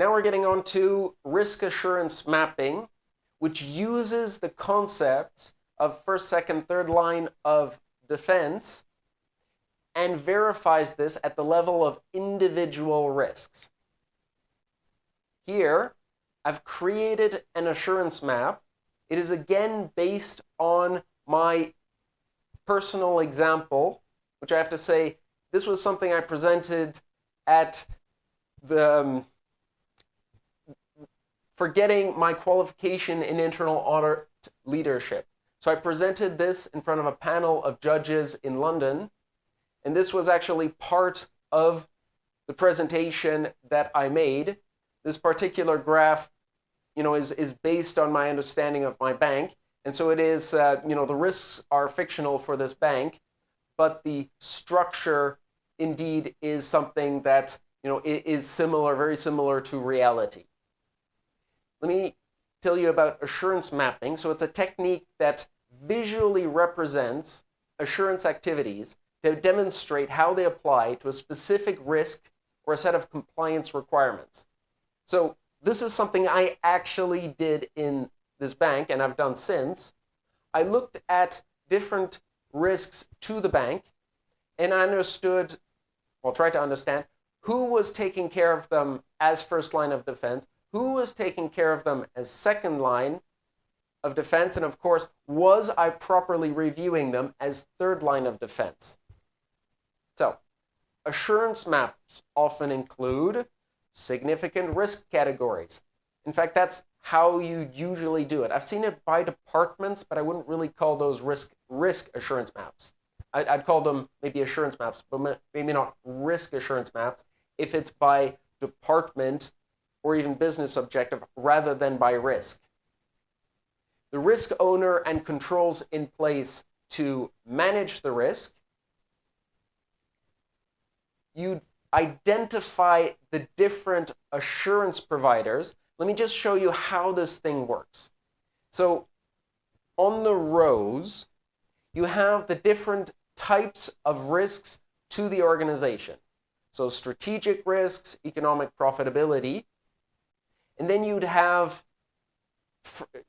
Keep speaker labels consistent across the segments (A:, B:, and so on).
A: Now we're getting on to risk assurance mapping, which uses the concepts of first, second, third line of defense and verifies this at the level of individual risks. Here, I've created an assurance map. It is again based on my personal example, which I have to say, this was something I presented at the for getting my qualification in internal audit leadership. So I presented this in front of a panel of judges in London, and this was actually part of the presentation that I made. This particular graph, is based on my understanding of my bank, and so it is, the risks are fictional for this bank, but the structure indeed is something that, is similar, very similar to reality. Let me tell you about assurance mapping. So it's a technique that visually represents assurance activities to demonstrate how they apply to a specific risk or a set of compliance requirements. So this is something I actually did in this bank, and I've done since. I looked at different risks to the bank, and I tried to understand who was taking care of them as first line of defense, who was taking care of them as second line of defense, and of course, was I properly reviewing them as third line of defense? So, assurance maps often include significant risk categories. In fact, that's how you usually do it. I've seen it by departments, but I wouldn't really call those risk assurance maps. I'd call them maybe assurance maps, but maybe not risk assurance maps if it's by department or even business objective rather than by risk. The risk owner and controls in place to manage the risk. You identify the different assurance providers. Let me just show you how this thing works. So on the rows, you have the different types of risks to the organization. So strategic risks, economic profitability, and then you'd have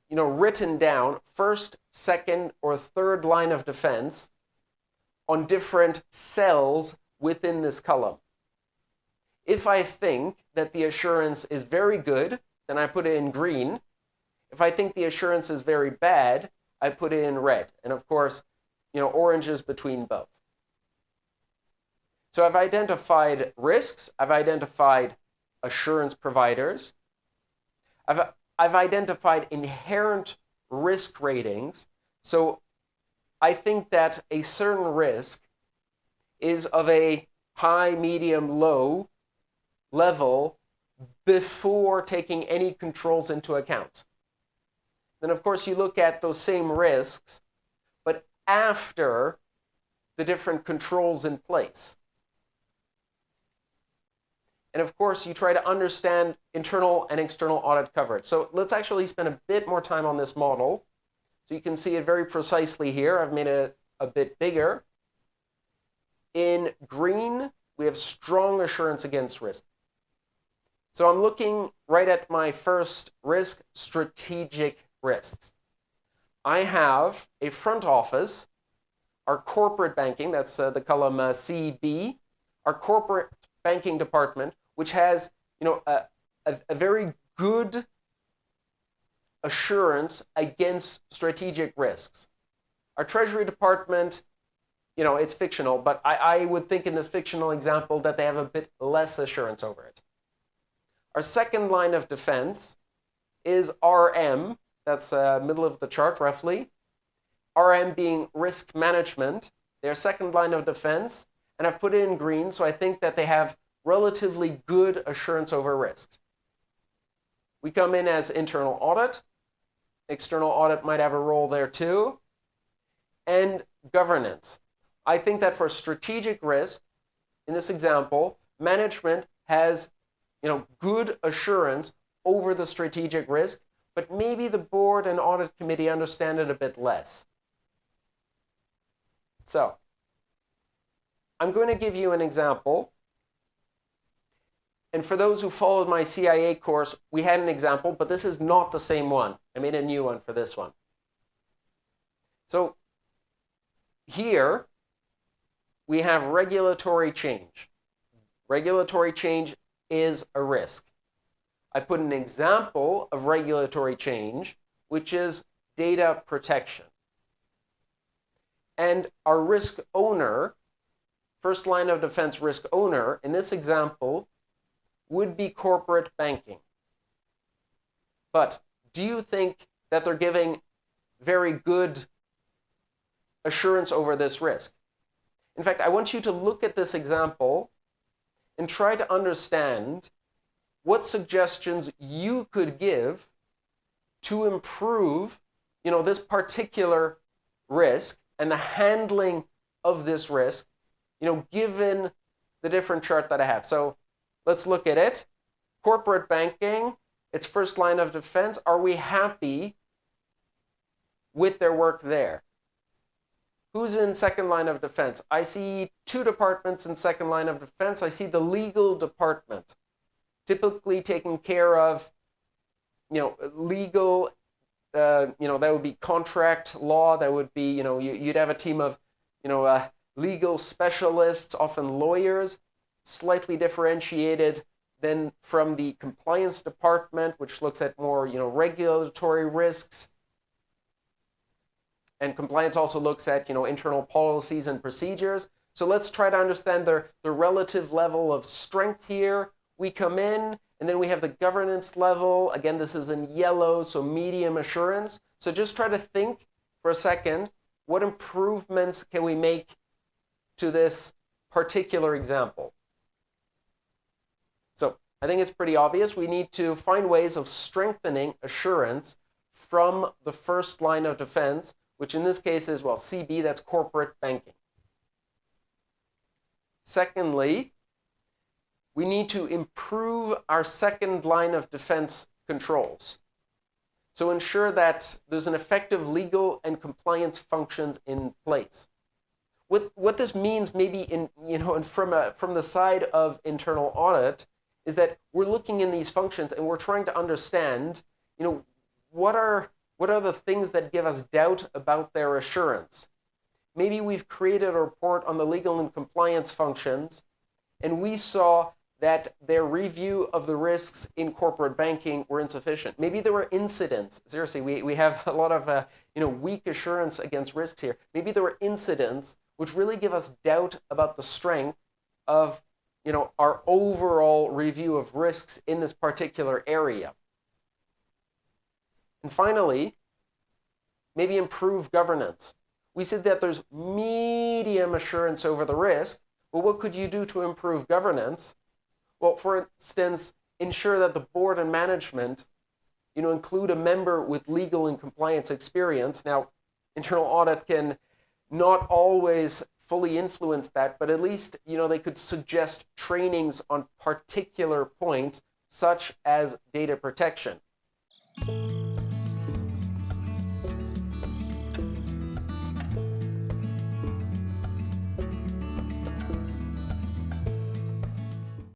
A: written down first, second, or third line of defense on different cells within this column. If I think that the assurance is very good, then I put it in green. If I think the assurance is very bad, I put it in red. And of course, orange is between both. So I've identified risks, I've identified assurance providers, I've identified inherent risk ratings. So I think that a certain risk is of a high, medium, low level before taking any controls into account. Then, of course, you look at those same risks, but after the different controls in place. And of course, you try to understand internal and external audit coverage. So let's actually spend a bit more time on this model. So you can see it very precisely here. I've made it a bit bigger. In green, we have strong assurance against risk. So I'm looking right at my first risk, strategic risks. I have a front office, our corporate banking, that's the column CB, our corporate banking department, which has a very good assurance against strategic risks. Our treasury department, it's fictional, but I would think in this fictional example that they have a bit less assurance over it. Our second line of defense is RM. That's middle of the chart, roughly. RM being risk management. Their second line of defense. And I've put it in green, so I think that they have relatively good assurance over risks. We come in as internal audit. External audit might have a role there too. And governance. I think that for strategic risk, in this example, management has good assurance over the strategic risk, but maybe the board and audit committee understand it a bit less. So I'm going to give you an example. And for those who followed my CIA course, we had an example, but this is not the same one. I made a new one for this one. So here we have regulatory change. Regulatory change is a risk. I put an example of regulatory change, which is data protection. And our risk owner, first line of defense risk owner, in this example, would be corporate banking. But do you think that they're giving very good assurance over this risk? In fact, I want you to look at this example and try to understand what suggestions you could give to improve, this particular risk and the handling of this risk, given the different chart that I have. So let's look at it. Corporate banking, its first line of defense. Are we happy with their work there? Who's in second line of defense? I see two departments in second line of defense. I see the legal department, typically taking care of, legal, that would be contract law. That would be, you'd have a team of, legal specialists, often lawyers, slightly differentiated than from the compliance department, which looks at more, regulatory risks. And compliance also looks at, internal policies and procedures. So let's try to understand the relative level of strength here. We come in, and then we have the governance level. Again, this is in yellow, so medium assurance. So just try to think for a second, what improvements can we make to this particular example? So I think it's pretty obvious. We need to find ways of strengthening assurance from the first line of defense, which in this case is, CB, that's corporate banking. Secondly, we need to improve our second line of defense controls. So ensure that there's an effective legal and compliance functions in place. What this means maybe from the side of internal audit is that we're looking in these functions and we're trying to understand, what are the things that give us doubt about their assurance? Maybe we've created a report on the legal and compliance functions, and we saw that their review of the risks in corporate banking were insufficient. Maybe there were incidents. Seriously, we have a lot of weak assurance against risks here. Maybe there were incidents which really give us doubt about the strength of our overall review of risks in this particular area. And finally, maybe improve governance. We said that there's medium assurance over the risk. Well, what could you do to improve governance? Well, for instance, ensure that the board and management, include a member with legal and compliance experience. Now, internal audit can not always fully influence that, but at least, they could suggest trainings on particular points, such as data protection.